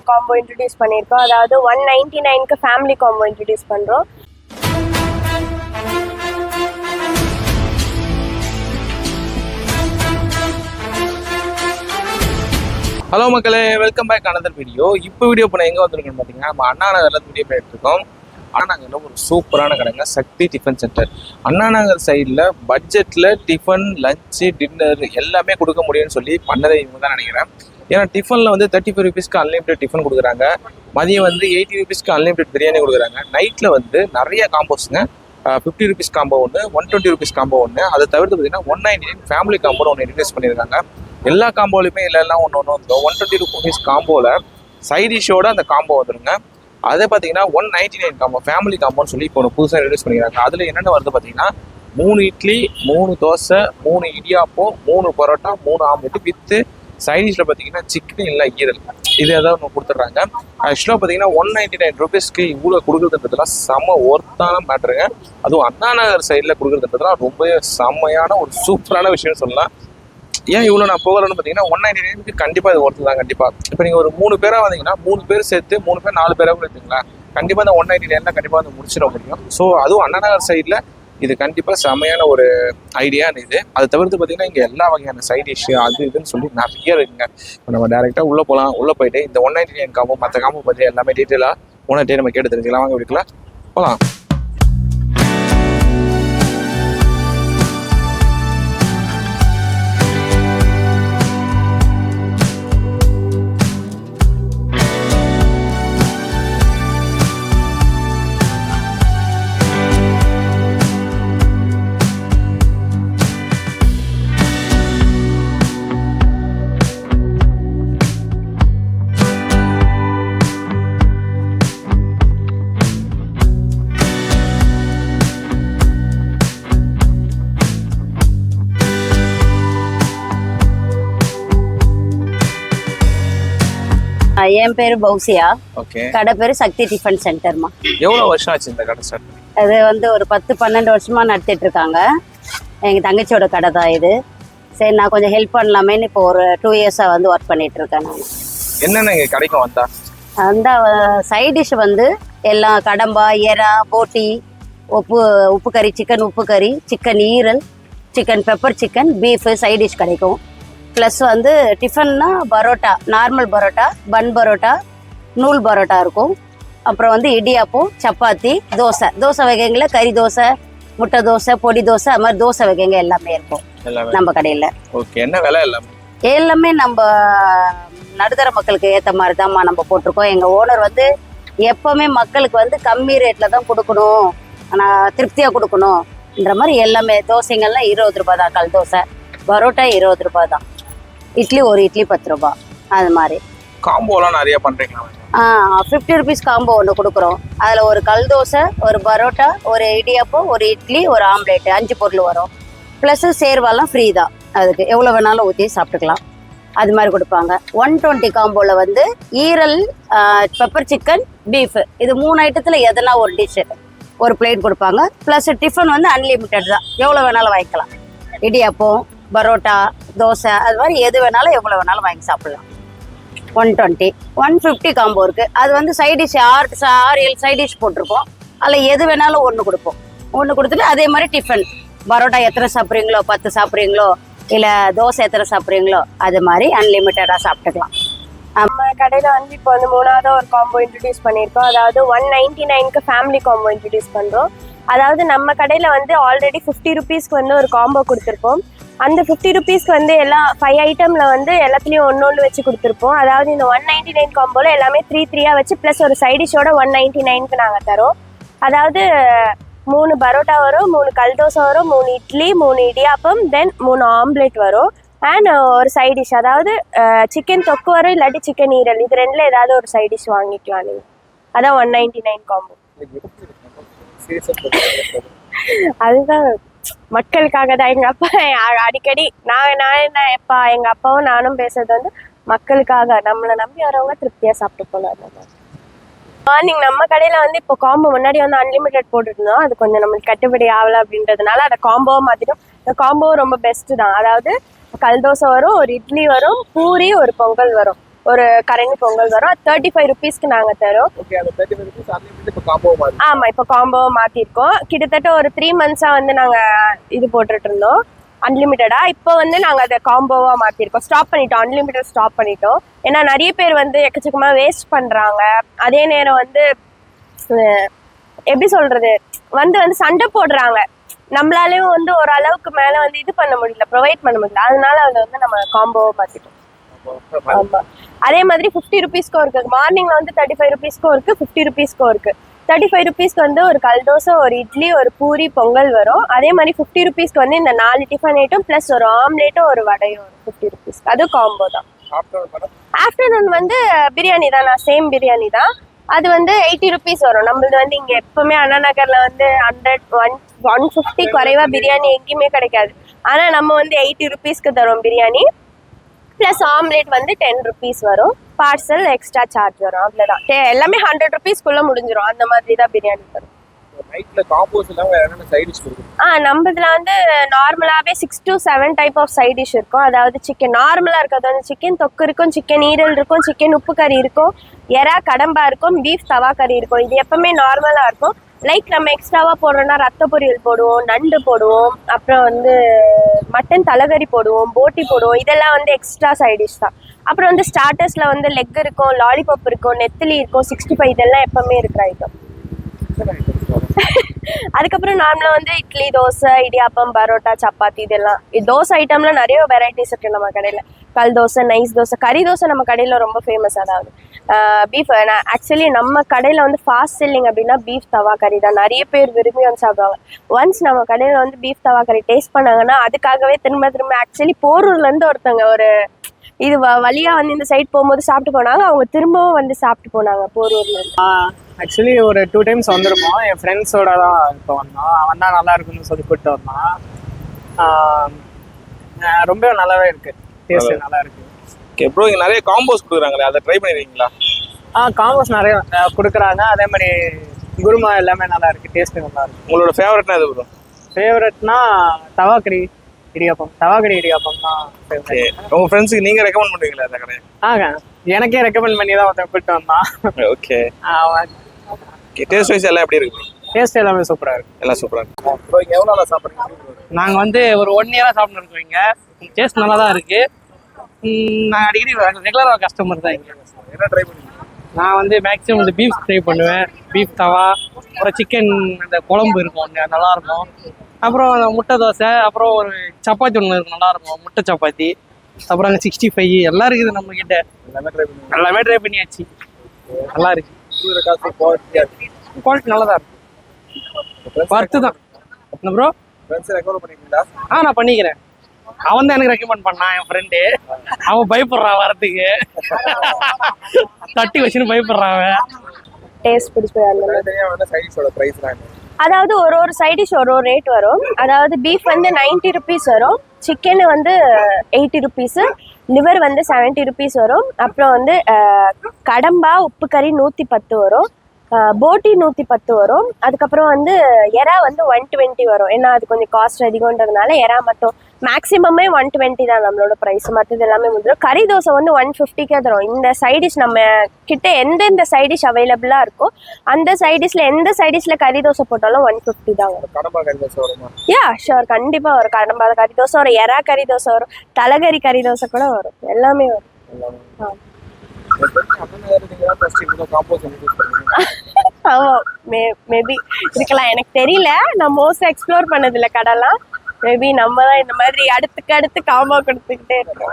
Combo introduce பண்ணியிருக்கோம். அதாவது 199க்கு family combo introduce பண்ணுறோம். ஹலோ மக்களே, வெல்கம் பேக் அனதர் வீடியோ. இப்போ வீடியோ பண்ண எங்கே வந்திருக்கோன்னு பார்த்தீங்கன்னா, நம்ம அண்ணா நகரில் வீடியோ பண்ணிட்டு இருக்கோம். அண்ணா நகரில் ஒரு சூப்பரான கடைங்க, சக்தி டிஃபன் சென்டர். அண்ணா நகர் சைடில் பட்ஜெட்டில் டிஃபன், லஞ்சு, டின்னர் எல்லாமே கொடுக்க முடியும்னு சொல்லி பண்ணதே இவங்க தான் நினைக்கிறேன். ஏன்னா டிஃபனில் வந்து 35 ரூபீஸ்க்கு அன்லிமிட்டட் டிஃபன் கொடுக்குறாங்க. மதியம் வந்து 80 ரூபீஸ்க்கு அன்லிமிட்டட் பிரியாணி கொடுக்குறாங்க. நைட்டில் வந்து நிறைய காம்போஸுங்க. 50 ரூபீஸ் காம்போ ஒன்று, 120 ரூபீஸ் காம்போ ஒன்று. அதை தவிர்த்து பார்த்தீங்கன்னா 199 ஃபேமிலி காம்போன்னு ஒன்று இன்ட்ரடியூஸ் பண்ணியிருக்காங்க. எல்லா காம்போலையுமே எல்லாம் ஒன்று வந்துடும். 120 ரூபீஸ் காம்போவில் சைட் டிஷ்ஷோட அந்த காம்போ வந்துடுங்க. அதை பார்த்தீங்கன்னா 199 காம்போ ஃபேமிலி காம்போன்னு சொல்லி இப்போ ஒன்று புதுசாக இன்ட்ரடியூஸ் பண்ணிக்கிறாங்க. அதில் என்னென்ன வருது பார்த்தீங்கன்னா 3 idli, 3 dosa, 3 idiyappam, 3 parotta, 3 omelette with side டிஷ்ஷில் பார்த்தீங்கன்னா சிக்கன் இல்லை ஈரல், இது ஏதாவது ஒன்று கொடுத்துட்றாங்க. ஆக்சுவலாக பார்த்தீங்கன்னா 199 ரூபீஸ்க்கு இவ்வளோ கொடுக்குறதுன்றதுலாம் செம்ம ஒர்த்தான மேட்ருங்க. அதுவும் அண்ணா நகர் சைடில் கொடுக்குறதுன்றதுலாம் ரொம்ப செம்மையான ஒரு சூப்பரான விஷயம்னு சொல்லலாம். ஏன் இவ்வளோ நான் போகிறேன்னு பார்த்தீங்கன்னா 199க்கு கண்டிப்பாக இது ஒர்த்து தான். கண்டிப்பாக இப்போ நீங்கள் ஒரு 3 பேராக வந்தீங்கன்னா 3 பேர் சேர்த்து 3 பேர் 4 பேராக கூட எடுத்துங்களா, கண்டிப்பாக இந்த 199 கண்டிப்பாக வந்து முடிச்சிட முடியும். ஸோ அதுவும் அண்ணா நகர் சைடில் இது கண்டிப்பாக செமையான ஒரு ஐடியான்னு இது. அதை தவிர்த்து பார்த்தீங்கன்னா இங்கே எல்லா வகையான சைட் டிஷ்ஷு அது இதுன்னு சொல்லி நிறைய இருக்குங்க. இப்போ நம்ம டேரெக்டாக உள்ளே போகலாம். உள்ளே போயிட்டு இந்த 199 காம்போ மற்ற காம்போ பற்றி எல்லாமே டீட்டெயிலாக ஓனர்கிட்டே நம்ம கேட்டு தெரிஞ்சுக்கலாம். வாங்க வீட்டுக்குள்ள போகலாம். என் பேரு பௌசியா. ஓகே. கடை பேரு சக்தி டிஃபன் சென்டர்மா. எவ்வளோ வருஷம் ஆச்சு இந்த கடை ஸ்டார்ட் பண்ணி? அது வந்து ஒரு 10-12 வருஷமா நடத்திட்டு இருக்காங்க. எங்க தங்கச்சியோட கடை தான் இது. சரி, நான் கொஞ்சம் ஹெல்ப் பண்ணலாமேன்னு இப்போ ஒரு 2 இயர்ஸா வந்து ஒர்க் பண்ணிட்டு இருக்கேன். நான் என்னென்ன இங்கே கடைக்கும் வந்தா அந்த சைட் டிஷ் வந்து எல்லாம் கடம்பா, எறா, போட்டி, உப்பு கறி, சிக்கன் உப்பு கறி, சிக்கன் ஈரல், chicken pepper chicken, beef side dish கிடைக்கும். ப்ளஸ் வந்து டிஃபன்னா பரோட்டா, நார்மல் பரோட்டா, பன் பரோட்டா, நூல் பரோட்டா இருக்கும். அப்புறம் வந்து இடியாப்பம், சப்பாத்தி, தோசை வகைங்களில் கறி தோசை, முட்டை தோசை, பொடி தோசை, அது மாதிரி தோசை வகைங்க எல்லாமே இருக்கும் நம்ம கடையில். ஓகே. என்ன விலை எல்லாமே நம்ம நடுத்தர மக்களுக்கு ஏற்ற மாதிரி தான்மா நம்ம போட்டிருக்கோம். எங்கள் ஓனர் வந்து எப்போவுமே மக்களுக்கு வந்து கம்மி ரேட்டில் தான் கொடுக்கணும், ஆனால் திருப்தியாக கொடுக்கணுன்ற மாதிரி எல்லாமே. தோசைங்கள்லாம் 20 ரூபா தான், கல் தோசை, பரோட்டா 20 ரூபா தான், இட்லி ஒரு இட்லி 10 ரூபா. அது மாதிரி காம்போலாம் நிறைய பண்ணுறீங்களா? 50 ரூபீஸ் காம்போ ஒன்று கொடுக்குறோம். அதில் ஒரு கல் தோசை, ஒரு பரோட்டா, ஒரு இடியாப்பம், ஒரு இட்லி, ஒரு ஆம்லேட்டு, 5 பொருள் வரும். ப்ளஸ் சேர்வாலாம் ஃப்ரீ தான், அதுக்கு எவ்வளோ வேணாலும் ஊற்றி சாப்பிட்டுக்கலாம். அது மாதிரி கொடுப்பாங்க. 120 காம்போவில் வந்து ஈரல், பெப்பர் சிக்கன், பீஃபு, இது 3 ஐட்டத்தில் எதனா ஒரு டிஷ்ஷு ஒரு பிளேட் கொடுப்பாங்க. ப்ளஸ் டிஃபன் வந்து அன்லிமிட்டட் தான், எவ்வளோ வேணாலும் வாங்கிக்கலாம். இடியாப்பம், பரோட்டா, தோசை, அது மாதிரி எது வேணாலும் எவ்வளோ வேணாலும் வாங்கி சாப்பிட்லாம். 120. 150 காம்போ இருக்குது. அது வந்து சைட் டிஷ் 6-7 சைட் டிஷ் போட்டிருக்கோம். அதில் எது வேணாலும் ஒன்று கொடுப்போம். ஒன்று கொடுத்துட்டு அதே மாதிரி டிஃபன், பரோட்டா எத்தனை சாப்பிட்றீங்களோ, 10 சாப்பிட்றீங்களோ, இல்லை தோசை எத்தனை சாப்பிட்றீங்களோ, அது மாதிரி அன்லிமிட்டடாக சாப்பிட்டுக்கலாம். நம்ம கடையில் வந்து இப்போ வந்து 3வது ஒரு காம்போ இன்ட்ரடியூஸ் பண்ணியிருக்கோம். அதாவது 199க்கு ஃபேமிலி காம்போ இன்ட்ரடியூஸ் பண்ணுறோம். அதாவது நம்ம கடையில் வந்து ஆல்ரெடி 50 ரூபீஸ்க்கு வந்து ஒரு காம்போ கொடுத்துருப்போம். அந்த 50 ரூபீஸ்க்கு வந்து எல்லா 5 ஐட்டமில் வந்து எல்லாத்துலேயும் ஒன்று வச்சு கொடுத்துருப்போம். அதாவது இந்த 199 காம்போவில் எல்லாமே 3 வச்சு ப்ளஸ் ஒரு சைடிஷோட 199க்கு நாங்கள் தரோம். அதாவது 3 பரோட்டா வரும், 3 கல் தோசை வரும், 3 இட்லி, 3 இடியாப்பம், தென் 3 ஆம்லேட் வரும், அண்ட் ஒரு சைட் டிஷ். அதாவது சிக்கன் தொக்கு வரும், இல்லாட்டி சிக்கன் ஈரல், இது 2ல் ஏதாவது ஒரு சைட் டிஷ் வாங்கிக்கலாம் நீங்கள். அதான் 199 காம்போ. அதுதான் மக்களுக்காக தான். எங்கள் அப்பா அடிக்கடி நான் எப்பா எங்கள் அப்பாவும் நானும் பேசுறது வந்து மக்களுக்காக, நம்மளை நம்பி வரவங்க திருப்தியாக சாப்பிட்டு போகலாம். மார்னிங் நம்ம கடையில் வந்து இப்போ காம்போ முன்னாடி வந்து அன்லிமிட்டட் போட்டுருந்தோம். அது கொஞ்சம் நம்மளுக்கு கட்டுப்படி ஆகலை அப்படின்றதுனால அதை காம்போவை மாற்றிட்டோம். இந்த காம்போவும் ரொம்ப பெஸ்ட்டு தான். அதாவது கல் தோசை வரும், ஒரு இட்லி வரும், பூரி, ஒரு பொங்கல் வரும். ஒரு கரணி பொங்கல் வரும். அது 35 ருபீஸ்க்கு நாங்கள் தரோம். ஓகே, அந்த 35 rupees அன்லிமிட்டட் இப்போ காம்போ மாதிரி. ஆமாம், இப்போ காம்போ மாற்றிருக்கோம். கிட்டத்தட்ட ஒரு 3 months-ஆக வந்து நாங்கள் இது போட்டுட்டு இருந்தோம் அன்லிமிட்டடா. இப்போ வந்து நாங்கள் அதை காம்போவாக மாற்றிருக்கோம். ஸ்டாப் பண்ணிட்டோம், அன்லிமிட்டட் ஸ்டாப் பண்ணிட்டோம். ஏன்னா நிறைய பேர் வந்து எக்கச்சக்கமாக வேஸ்ட் பண்ணுறாங்க. அதே நேரம் வந்து எப்படி சொல்கிறது, வந்து சண்டை போடுறாங்க. நம்மளாலேயும் வந்து ஓரளவுக்கு மேலே வந்து இது பண்ண முடியல, ப்ரொவைட் பண்ண முடியல. அதனால அதை வந்து நம்ம காம்போவை மாற்றிட்டோம். ஆமாம், அதே மாதிரி 50 ருபீஸ்க்கும் இருக்குது. மார்னிங்கில் வந்து 35 ருபீஸ்க்கும் இருக்குது, 50 ருபீஸ்க்கும் இருக்குது. 35 ருபீஸ்க்கு வந்து ஒரு கல் தோசை, ஒரு இட்லி, ஒரு பூரி, பொங்கல் வரும். அதே மாதிரி 50 ருபீஸ்க்கு வந்து இந்த 4 டிஃபன் ஐட்டம் ப்ளஸ் ஒரு ஆம்லேட்டும் ஒரு வடையும் வரும் 50 ருபீஸ்க்கு. அது காம்போ தான். ஆஃப்டர்நூன் வந்து பிரியாணி தான், நான் சேம் பிரியாணி தான். அது வந்து 80 ருபீஸ் வரும். நம்மளது வந்து இங்கே எப்பவுமே அண்ணா நகரில் வந்து 150 குறைவா பிரியாணி எங்கேயுமே கிடைக்காது. ஆனால் நம்ம வந்து 80 ருபீஸ்க்கு தரோம் பிரியாணி. ப்ளஸ் ஆம்லேட் வந்து 10 ருபீஸ் வரும். பார்சல் எக்ஸ்ட்ரா சார்ஜ் வரும். அவ்வளோதான். எல்லாமே 100 ருபீஸ்க்குள்ளே முடிஞ்சிடும். அந்த மாதிரி தான் பிரியாணி வரும். நைட்டில் காம்போஸ் இல்லாமல் என்னென்ன சைட் டிஷ் கொடுக்கும்? நம்மதுல வந்து நார்மலாகவே 6 to 7 type of side dish இருக்கும். அதாவது சிக்கன் நார்மலாக இருக்கிறது வந்து சிக்கன் தொக்கு இருக்கும், சிக்கன் ஈரல் இருக்கும், சிக்கன் உப்பு கறி இருக்கும், எறா கடம்பா இருக்கும், பீஃப் தவா கறி இருக்கும். இது எப்பவுமே நார்மலாக இருக்கும். லைக் நம்ம எக்ஸ்ட்ராவாக போடுறோன்னா ரத்த பொரியல் போடுவோம், நண்டு போடுவோம், அப்புறம் வந்து மட்டன் தலைகறி போடுவோம், போட்டி போடுவோம். இதெல்லாம் வந்து எக்ஸ்ட்ரா சைட் டிஷ் தான். அப்புறம் வந்து ஸ்டார்டர்ஸில் வந்து லெக் இருக்கும், லாலிபாப் இருக்கும், நெத்திலி இருக்கும், 65 இதெல்லாம் எப்பவுமே இருக்கிற ஐட்டம். அதுக்கப்புறம் நார்மலாக வந்து இட்லி, தோசை, இடியாப்பம், பரோட்டா, சப்பாத்தி இதெல்லாம். தோசை ஐட்டம்ல நிறைய வெரைட்டிஸ் இருக்கு நம்ம கடையில். கல் தோசை, நைஸ் தோசை, கறி தோசை நம்ம கடையில் ரொம்ப ஃபேமஸ். அதாவது பீஃப் ஆக்சுவலி நம்ம கடையில் வந்து ஃபாஸ்ட் செல்லிங் அப்படின்னா பீஃப் தவா கறி தான். நிறைய பேர் விரும்பி வந்து சாப்பிடுவாங்க. ஒன்ஸ் நம்ம கடையில் வந்து பீஃப் தவா கறி டேஸ்ட் பண்ணாங்கன்னா அதுக்காகவே திரும்ப திரும்ப ஆக்சுவலி போரூர்லேருந்து ஒருத்தவங்க ஒரு இது வழியாக வந்து இந்த சைட் போகும்போது சாப்பிட்டு போனாங்க. அவங்க திரும்பவும் வந்து சாப்பிட்டு போனாங்க போரூர்லேருந்து. ஆக்சுவலி ஒரு 2 times வந்திருப்போம். என் ஃப்ரெண்ட்ஸோட தான் இப்போ வந்தோம். அவன் தான் நல்லா இருக்குன்னு சொல்லி கூப்பிட்டு வந்தான். ரொம்ப நல்லாவே இருக்கு, டேஸ்ட் நல்லா இருக்கு. ஓகே ப்ரோ, இங்கே நிறைய காம்போஸ் கொடுக்குறாங்களே, அதை ட்ரை பண்ணிடுறீங்களா? காம்போஸ் நிறைய கொடுக்குறாங்க. அதே மாதிரி குருமா எல்லாமே நல்லா இருக்கு, டேஸ்ட் நல்லா இருக்கு. உங்களோட ஃபேவரட்னா எது ப்ரோ? ஃபேவரட்னா தவாக்கறி இடியாப்பம். தவாக்கறி இடியாப்பம் தான் ஃபேவரட். உங்கள் ஃப்ரெண்ட்ஸுக்கு நீங்கள் ரெக்கமெண்ட் பண்ணுவீங்களா அந்த கடையை? எனக்கே ரெக்கமெண்ட் பண்ணி தான் ஒருத்தன் கூப்பிட்டு வந்தான். ஓகே, டேஸ்ட் வைஸ் எல்லாம் எப்படி இருக்கு? டேஸ்ட் எல்லாமே சூப்பராக இருக்கு. எல்லாம் சூப்பராக இருக்கு. ப்ரோ இங்கே எவ்வளோ நாளாக சாப்பிட்றீங்க? நாங்கள் வந்து ஒரு 1 year சாப்பிட்டு இருக்கோம். இங்கே டேஸ்ட் நல்லா தான் இருக்கு. நான் அடிக்கடி ரெகுலராக கஸ்டமர் தான் இங்கே. என்ன ட்ரை பண்ணுவீங்க? நான் வந்து மேக்ஸிமம் இந்த பீஃப் ட்ரை பண்ணுவேன். பீஃப் தவா, அப்புறம் சிக்கன் அந்த குழம்பு இருக்கும் ஒன்று நல்லா இருக்கும். அப்புறம் முட்டை தோசை, அப்புறம் ஒரு சப்பாத்தி ஒன்று இருக்கும் நல்லா இருக்கும், முட்டை சப்பாத்தி. அப்புறம் அங்கே 65 எல்லாம் இருக்குது நம்ம கிட்ட. எல்லாமே ட்ரை பண்ணியாச்சு, நல்லா இருக்கு. குவாலிட்டி நல்லா தான் இருக்கு, ஒர்த்து தான். என்ன ப்ரோ? நான் பண்ணிக்கிறேன். அவன் தான் எனக்கு ரெக்கமெண்ட் பண்ணான், என் ஃப்ரெண்டு. அவன் பயப்படுறான் வரதுக்கு, தட்டி வச்சுன்னு பயப்படுறான் அவன். டேஸ்ட் பிடிச்சி அதாவது ஒரு சைட் டிஷ் ஒரு ரேட் வரும். அதாவது பீஃப் வந்து 90 ருபீஸ் வரும், சிக்கன் வந்து 80 ருபீஸு, லிவர் வந்து 70 ருபீஸ் வரும். அப்புறம் வந்து கடம்பா உப்பு கறி 110 வரும், போட்டி 110 வரும். அதுக்கப்புறம் வந்து எறா வந்து 120 வரும். ஏன்னா அது கொஞ்சம் காஸ்ட் அதிகம்ன்றதுனால எறா மட்டும் மேக்ஸிமமே 120 தான் நம்மளோட ப்ரைஸ். மற்றது எல்லாமே முடிஞ்சிடும். கறி தோசை வந்து 150 தரும். இந்த சைடிஷ் நம்ம கிட்ட எந்தெந்த சைடிஷ் அவைலபிளாக இருக்கோ அந்த சைடிஷில் எந்த சைடிஷில் கறி தோசை போட்டாலும் 150 தான் வரும். யா ஷோர், கண்டிப்பாக வரும். கடம்பா கறி தோசை வரும், எறா கறி தோசை வரும், தலைகறி கறி தோசை கூட வரும், எல்லாமே வரும். ஆமாம், மேபி இருக்கலாம், எனக்கு தெரியல. நான் மோஸ்ட்டாக எக்ஸ்ப்ளோர் பண்ணதில்லை கடைலாம். மேபி நம்ம தான் இந்த மாதிரி அடுத்துக்கு அடுத்து காம்போ கொடுத்துக்கிட்டே இருக்கோம்.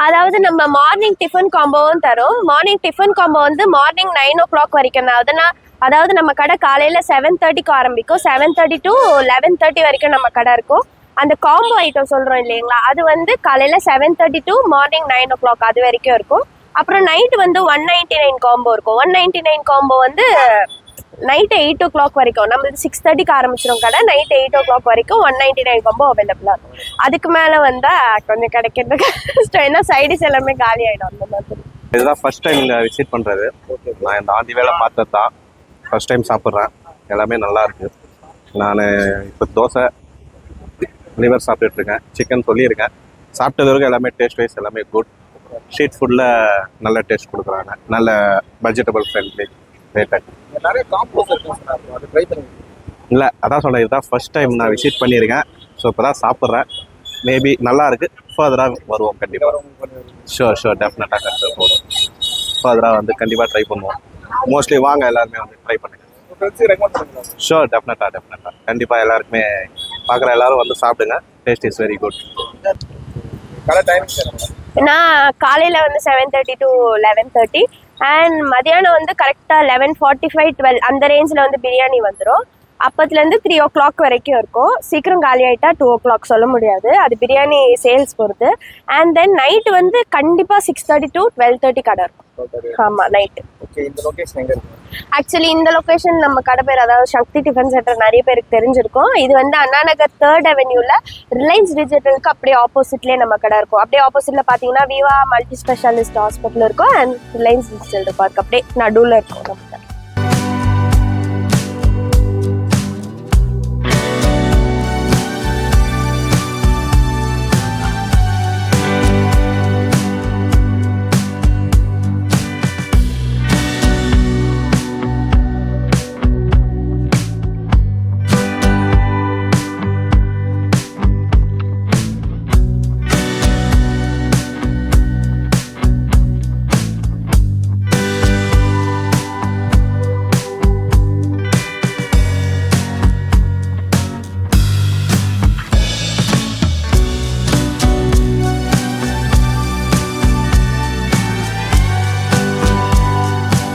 அதாவது நம்ம மார்னிங் டிஃபன் காம்போவும் தரும். மார்னிங் டிஃபன் காம்போ வந்து மார்னிங் 9 o'clock வரைக்கும் தான். அதாவது நம்ம கடை காலையில் 7:30க்கு ஆரம்பிக்கும். 7:30 to 11:30 வரைக்கும் நம்ம கடை இருக்கும். அந்த காம்போ ஐட்டம் சொல்கிறோம் இல்லைங்களா, அது வந்து காலையில் 7:30 to மார்னிங் 9 o'clock அது வரைக்கும் இருக்கும். அப்புறம் நைட்டு வந்து 199 காம்போ இருக்கும். 199 காம்போ வந்து நைட்டு 8 o'clock வரைக்கும். நம்மளுக்கு 6:30க்கு ஆரம்பிச்சிடும் கடை. நைட்டு 8 o'clock வரைக்கும் 199 காம்போ அவைலபிளாக இருக்கும். அதுக்கு மேலே வந்தால் கொஞ்சம் கிடைக்கிறது கஷ்டம், ஏன்னா சைடிஸ் எல்லாமே காலி ஆகிடும் அந்த மாதிரி. இதுதான் ஃபர்ஸ்ட் டைம் விசிட் பண்ணுறது. நான் இந்த ஆண்டி வேலை பார்த்தது தான் ஃபர்ஸ்ட் டைம் சாப்பிட்றேன். எல்லாமே நல்லா இருக்குது. நான் இப்போ தோசை லிவர் சாப்பிட்டுட்டு இருக்கேன், சிக்கன் சொல்லியிருக்கேன். சாப்பிட்டது வரைக்கும் எல்லாமே டேஸ்ட் வைஸ் எல்லாமே குட். ஸ்ட்ரீட் ஃபுட்டில் நல்ல டேஸ்ட் கொடுக்குறாங்க, நல்ல பட்ஜெட்டபிள் ஃப்ரெண்ட்லி ரேட்டட். நிறைய காம்போஸ் இருக்கும் அது ட்ரை பண்ணி. இல்லை அதான் சொல்கிறேன், இதுதான் ஃபர்ஸ்ட் டைம் நான் விசிட் பண்ணியிருக்கேன். ஸோ இப்போ தான் சாப்பிட்றேன். மேபி நல்லா இருக்கு, ஃபர்தராக வருவோம் கண்டிப்பாக. ஷோர் டெஃபினட்டாக கன்சிடர் போடுவோம். ஃபர்தராக வந்து கண்டிப்பாக ட்ரை பண்ணுவோம். மோஸ்ட்லி வாங்க எல்லாருமே வந்து ட்ரை பண்ணுங்க. ஷோர் டெஃபினட்டாக கண்டிப்பாக எல்லாருக்குமே பார்க்குற எல்லாரும் வந்து சாப்பிடுங்க. Taste is very good. கடை டைம் நான் காலையில் வந்து 7:30 to 11:30 அண்ட் மதியானம் வந்து கரெக்டாக 11:45 12 அந்த ரேஞ்சில் வந்து பிரியாணி வந்துடும். அப்பத்துலேருந்து 3 o'clock வரைக்கும் இருக்கும். சீக்கிரம் காலி ஆகிட்டா 2 o'clock சொல்ல முடியாது, அது பிரியாணி சேல்ஸ் பொறுத்து. அண்ட் தென் நைட்டு வந்து கண்டிப்பாக 6:30 to 12:30 கடை இருக்கும். ஆமாம் நைட்டு. ஓகே, இந்த லொகேஷன் எங்கே இருக்கு? ஆக்சுவலி இந்த லொகேஷன் நம்ம கடை பேர் அதாவது சக்தி டிஃபன் சென்டர் நிறைய பேருக்கு தெரிஞ்சிருக்கும். இது வந்து Anna Nagar 3rd Avenue Reliance டிஜிட்டலுக்கு அப்படியே ஆப்போசிட்லேயே நம்ம கடை இருக்கும். அப்படியே ஆப்போசிட்டில் பார்த்தீங்கன்னா விவா மல்டி ஸ்பெஷாலிஸ்ட் ஹாஸ்பிட்டல் இருக்கும் அண்ட் ரிலையன்ஸ் டிஜிட்டல் இருக்கும். அதுக்கு அப்படியே நடுவில் இருக்கும்.